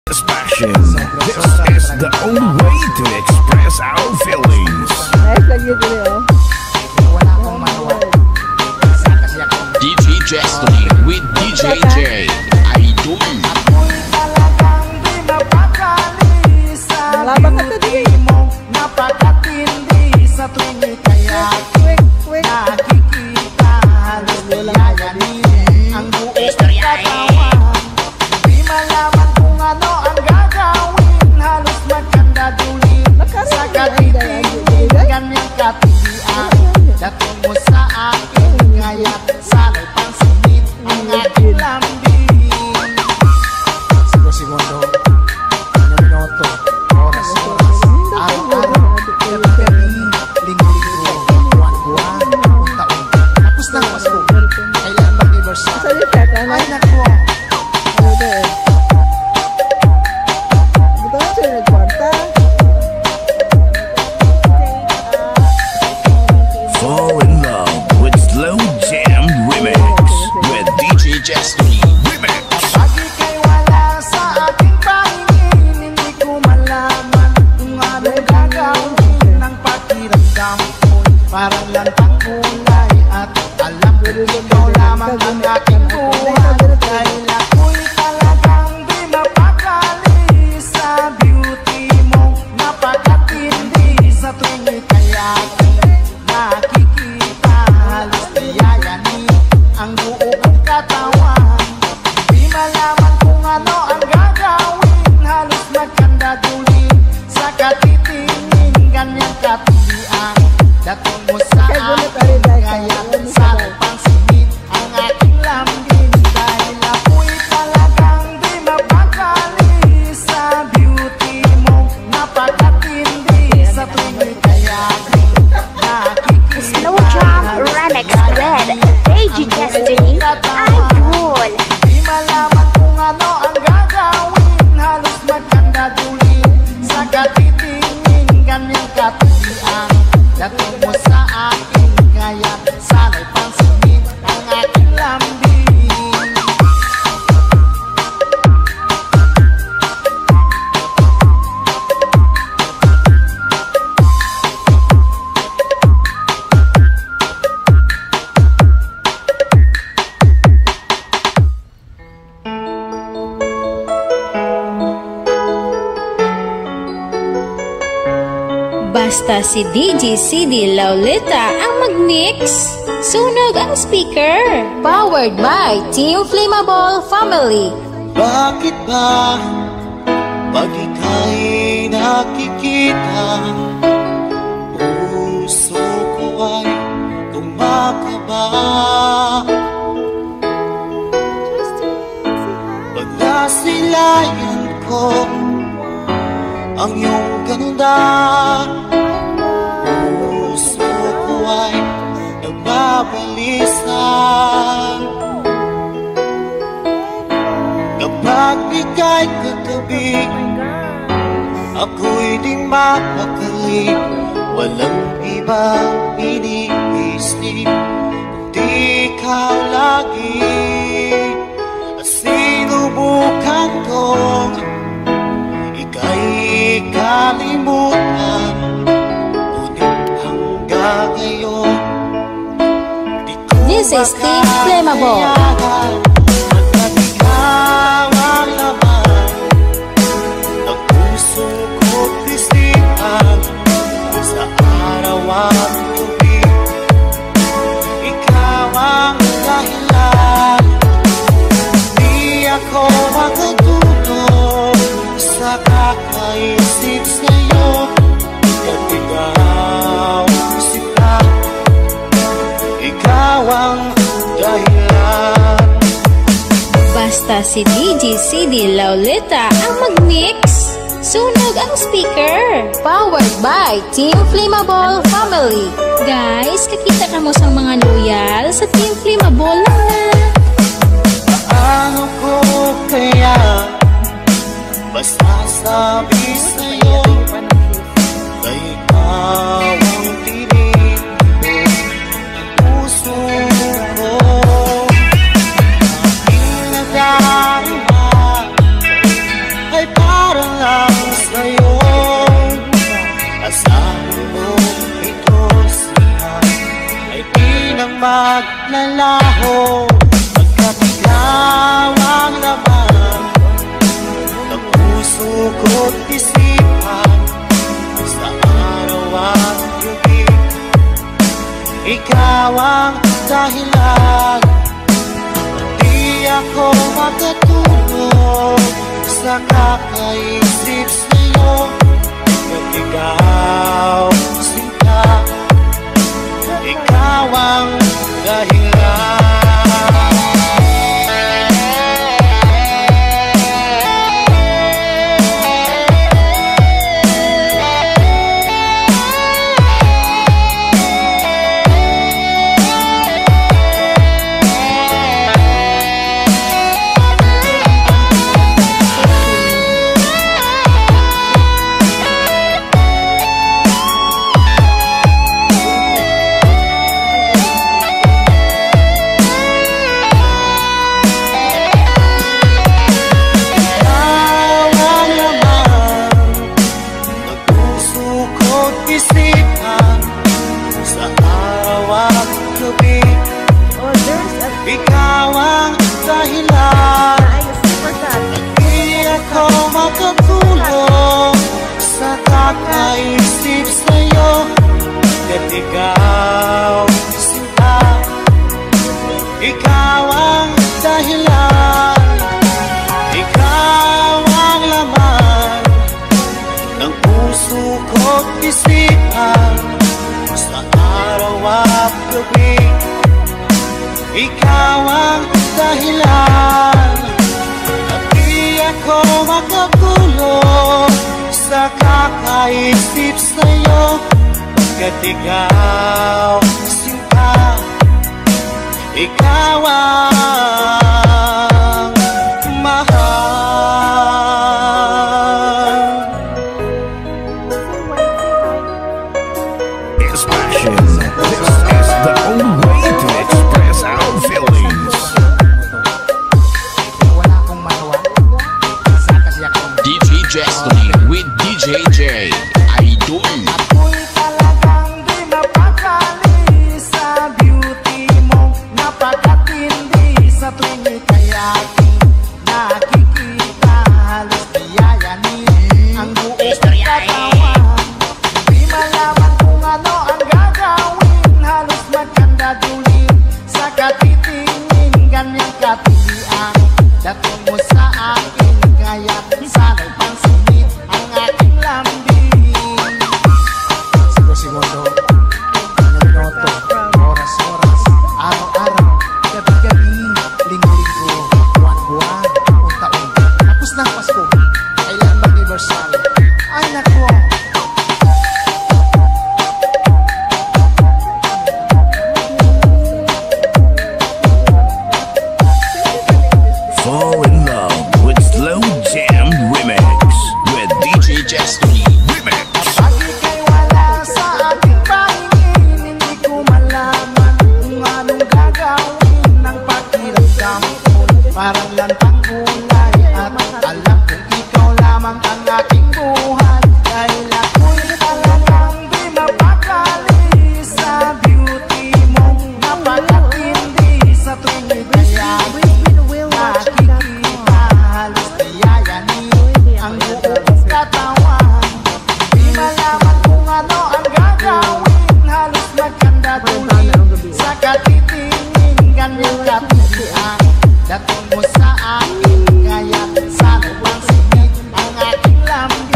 This passion. This is the only way to express our feelings. DJ Destiny with DJ J. Idol. Laban ka to, DJ. Napakatindi sa tuwing kaya nakikita halos niyayani ang buong katawan. Di malaman kung ano ang gagawin, halos magkandadulin sa katiting ganyang katilian. Dating mo sa akin ngayon, sana'y pansinin ang aking lambing. Segundo, minuto, oras, araw-araw, gabi-gabi, linggo-linggo, buwan-buwan, taon-taon. Tapos na ang Pasko, kailan mag-anniversary? Ay nako! Fall in love with Slow Jam Remix with DJ Destiny Remix. Lagi kay wala sa aking pahingin, hindi ko malaman kung ano gagawin ng pakiramdam ko. Parang lantang kulay at alam ko ikaw lamang ang aking buhay. Dahil ako'y talagang di mapakali sa beauty mo. Napakatindi sa tuwing kaya nakikita halos niyayani ang buong katawan. Di malaman kung ano ang gagawin, halos magkandadulin sa katitingin ganyang katilian. Dating mo sa akin ngayon, sana'y pansinin ang aking lambing. Dahil ako'y talagang di mapakali sa beauty mo. Napakatindi sa tuwing kaya Slow Jam Remix with DJ Destiny Idol. di malaman kung ano ang gagawin, halos magkandadulin sa katitingin ganyang katilian. Dating mo sa akin kaya sana'y pansinin ang aking lambing. Basta si DJ CD Laulita ang mag-mix. Sunog ang speaker. Powered by Team Flammable Family. Bakit ba pag ika'y nakikita, puso ko ay kumakaba? Pag nasilayan ko ang iyong ganda, puso ko ay nagbabalisa. Kapag ika'y katabi, ako'y di mapakali. Walang ibang iniisip, kundi ikaw lagi. At sinubukan kong ika'y kalimutan, ngunit hanggang ngayon di ko This is Team Flammable. Pagkat ikaw ang laman ng puso ko't isipan, sa araw at gabi ikaw ang dahilan. Di ako makatulog sa kakaisip sa'yo, at ikaw sila, ikaw ang dahilan. Basta si DJ CD Laulita ang mag-mix. Sunog ang speaker. Powered by Team Flammable Family. Guys, kakita ka mo sa mga loyal sa Team Flammable na. Paano ko kaya masasabi sa'yo na ikaw ang tinig ng puso ko? Aking nadarama ay para lang sa'yo. Asahan mo ito siya ay di na maglalaho, pagkat ikaw ang laman ng puso ko't isipan. Sa araw at gabi, ikaw ang dahilan. Di ako makatulog sa kakaisip sa'yo, at ikaw sinta, ikaw ang dahilan. Ikaw ang dahilan. Di ako makatulog sa kakaisip sa'yo, at ikaw sinta, ikaw ang dahilan. Ikaw ang laman ng puso ko't isipan. Sa araw at gabi, ikaw ang dahilan. At di ako makatulog sa kakaisip sa'yo, kat ikaw sinta, ikaw ang mahal. Expression. This is the only way to express our feelings. Wala akong magawa. Isa kasi akong DJ Destiny with DJ J. Idol. ako'y talagang di mapakali sa beauty mo. Napakatindi sa tuwing ika'y aking nakikita. Halos biyayanin ang buong katawan. Di malaman kung ano ang gagawin. Halos magkandadulin sa katitingin. Ganyang katilian dating mo sa akin. Kaya't sana'y pansinin ang aking lambing. Segundo, minuto, oras-oras, araw-araw, gabi-gabi, linggo-linggo, buwan-buwan, taon-taon. Tapos na ang Pasko, kailan mag-universal? Ay nako! Fall in love with Slow Jam Remix with DJ Destiny Remix. Pag ika'y wala sa ating pahingin, hindi ko malaman kung anong gagawin ng pakiramdam ko. Parang lantang gulay at alam kong ikaw lamang ang aking buhay. Dahil ako'y talagang di mapakali sa beauty mo. Napakatindi sa tuwing ika'y nakikita. Halos biyayanin ang buong katawan. Di malaman kung ano ang gagawin. Halos magkandadulin sa katitingin. Ganyang katilian dating mo sa akin. Kaya sana'y pansinin ang aking lambing.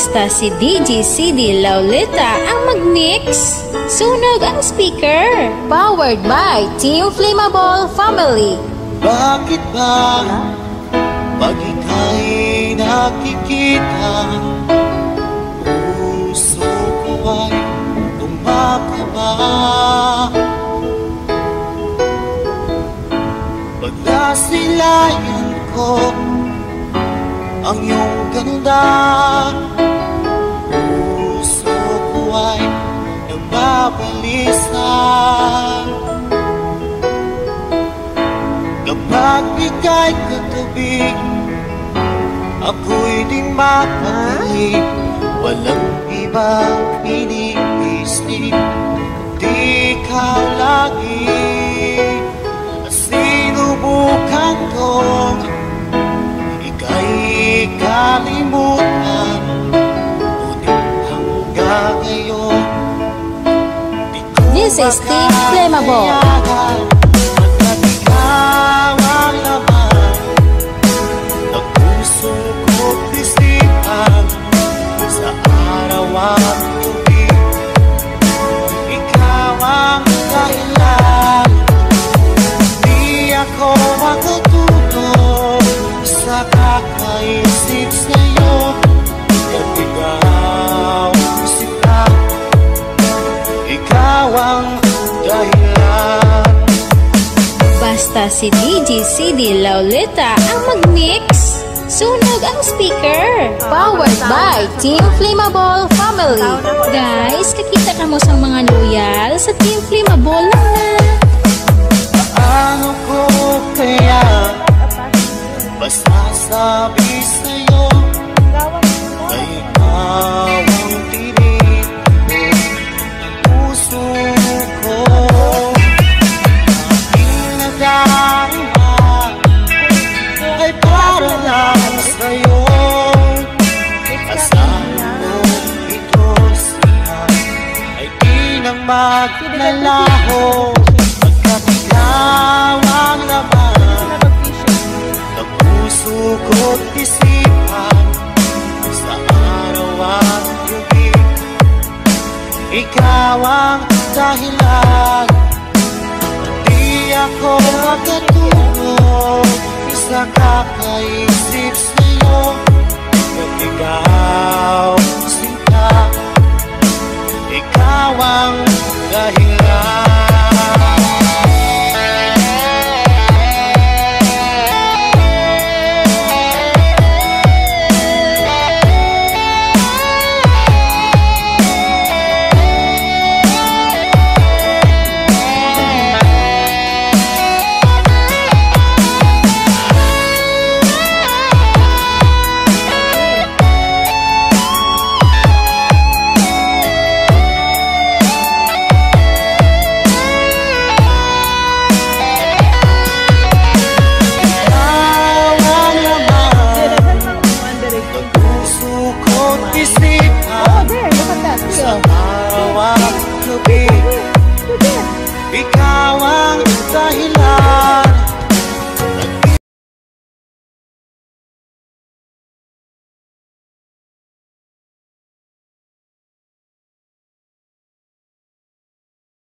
Basta si DJ CD Lauleta ang mag-mix. Sunog ang speaker. Powered by Team Flammable Family. Bakit ba pag ika'y nakikita, puso ko ay tumakaba? Pag nasilayan ko ang iyong ganda, puso ko ay nagbabalisa. Kapag ika'y katabi, ako'y di mapahalik. Walang ibang iniisip, di ikaw lagi. Sinubukan kong ika'y kalimutan, ngunit hanggang ngayon di ko This is Team Flammable. ikaw ang laman ng puso ko't isipan sa araw at gabi. Ikaw ang dahilan, di ako makatulog sa kakaisip sa'yo. At ikaw sila, ikaw ang dahilan. Basta si DJ CD Lauleta ang mag-mix. Sunog ang speaker. Powered by Team Flammable Family. Guys, kakita ka mo sa mga loyal sa Team Flammable lang na. Paano ko kaya masasabi sa'yo na ikaw ang tinig ng puso ko? Aking nadarama ay para lang sa'yo. Asahan mo ito siya ay di na maglalaho. Pagkat ikaw ang laman ng puso ko't isipan sa araw at gabi. Ikaw ang dahilan, di ako makatulog sa kakaisip sa'yo. At ikaw sinta, ikaw ang dahilan. Ikaw ang dahilan.